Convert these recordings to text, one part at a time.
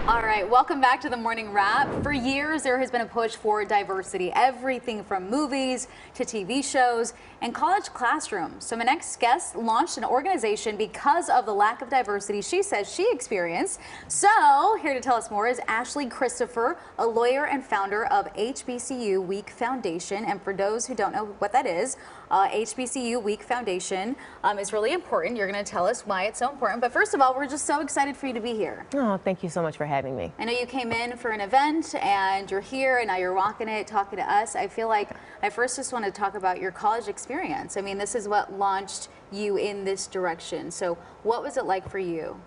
All right, welcome back to the Morning Wrap. For years, there has been a push for diversity, everything from movies to TV shows and college classrooms. So my next guest launched an organization because of the lack of diversity she says she experienced. So here to tell us more is Ashley Christopher, a lawyer and founder of HBCU Week Foundation. And for those who don't know what that is, HBCU Week Foundation is really important. You're going to tell us why it's so important. But first of all, we're just so excited for you to be here. Oh, thank you so much for having me. I know you came in for an event and you're here and now you're rocking it, talking to us. I feel like I first just want to talk about your college experience. I mean, this is what launched you in this direction. So what was it like for you?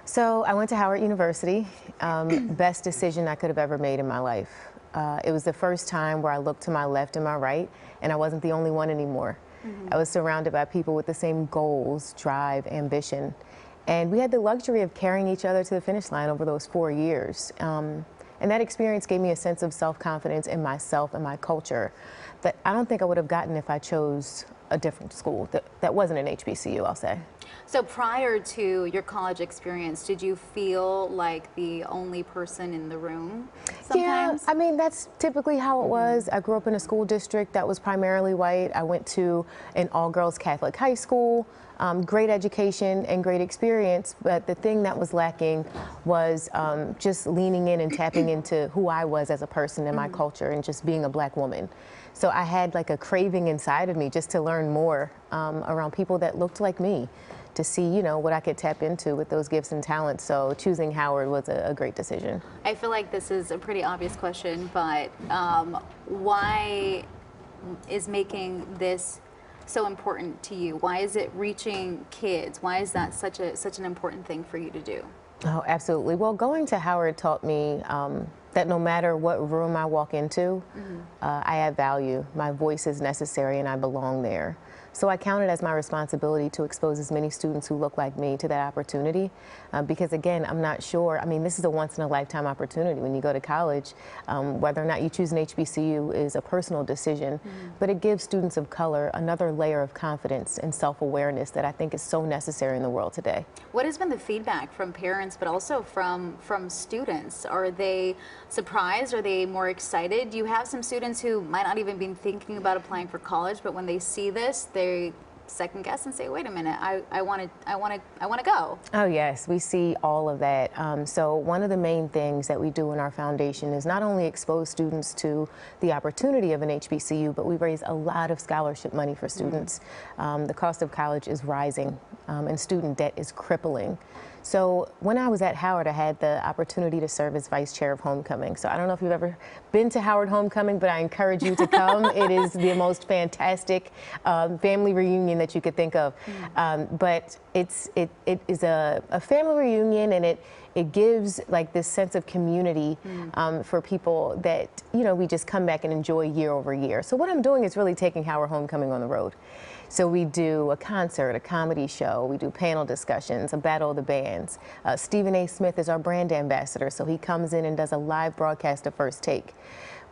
So I went to Howard University. Best decision I could have ever made in my life. It was the first time where I looked to my left and my right, and I wasn't the only one anymore. I was surrounded by people with the same goals, drive, ambition. And we had the luxury of carrying each other to the finish line over those 4 years. And that experience gave me a sense of self-confidence in myself and my culture that I don't think I would have gotten if I chose a different school that wasn't an HBCU, I'll say. So prior to your college experience, did you feel like the only person in the room sometimes? Yeah, I mean, that's typically how it was. I grew up in a school district that was primarily white. I went to an all-girls Catholic high school. Great education and great experience, but the thing that was lacking was just leaning in and tapping into who I was as a person and my culture and just being a black woman. So I had like a craving inside of me just to learn more around people that looked like me, to see, you know, what I could tap into with those gifts and talents. So choosing Howard was a great decision. I feel like this is a pretty obvious question, but why is making this so important to you? Why is it reaching kids? Why is that such an important thing for you to do? Oh, absolutely. Well, going to Howard taught me that no matter what room I walk into, I add value. My voice is necessary and I belong there. So I count it as my responsibility to expose as many students who look like me to that opportunity. Because again, I'm not sure, I mean, this is a once in a lifetime opportunity when you go to college. Whether or not you choose an HBCU is a personal decision, but it gives students of color another layer of confidence and self-awareness that I think is so necessary in the world today. What has been the feedback from parents, but also from students? Are they surprised? Are they more excited? Do you have some students who might not even be thinking about applying for college, but when they see this, they second guess and say, wait a minute, I want to go. Oh yes, we see all of that. So one of the main things that we do in our foundation is not only expose students to the opportunity of an HBCU, but we raise a lot of scholarship money for students. The cost of college is rising and student debt is crippling. So when I was at Howard, I had the opportunity to serve as vice chair of homecoming. So I don't know if you've ever been to Howard homecoming, but I encourage you to come. It is the most fantastic family reunion that you could think of. But it is a family reunion, and it gives like this sense of community for people that, you know, we just come back and enjoy year over year. So what I'm doing is really taking Howard homecoming on the road. So we do a concert, a comedy show, we do panel discussions, a battle of the bands. Stephen A. Smith is our brand ambassador, so he comes in and does a live broadcast of First Take.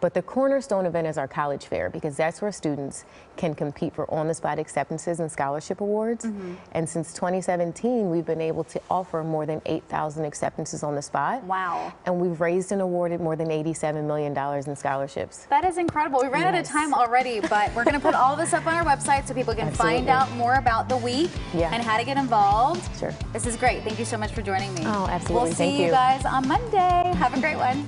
But the cornerstone event is our college fair, because that's where students can compete for on-the-spot acceptances and scholarship awards. And since 2017, we've been able to offer more than 8,000 acceptances on the spot. Wow. And we've raised and awarded more than $87 million in scholarships. That is incredible. We ran out of time already, but we're going to put all this up on our website so people can find out more about the week and how to get involved. Sure. This is great. Thank you so much for joining me. Oh, absolutely. We'll see you guys on Monday. Have a great one.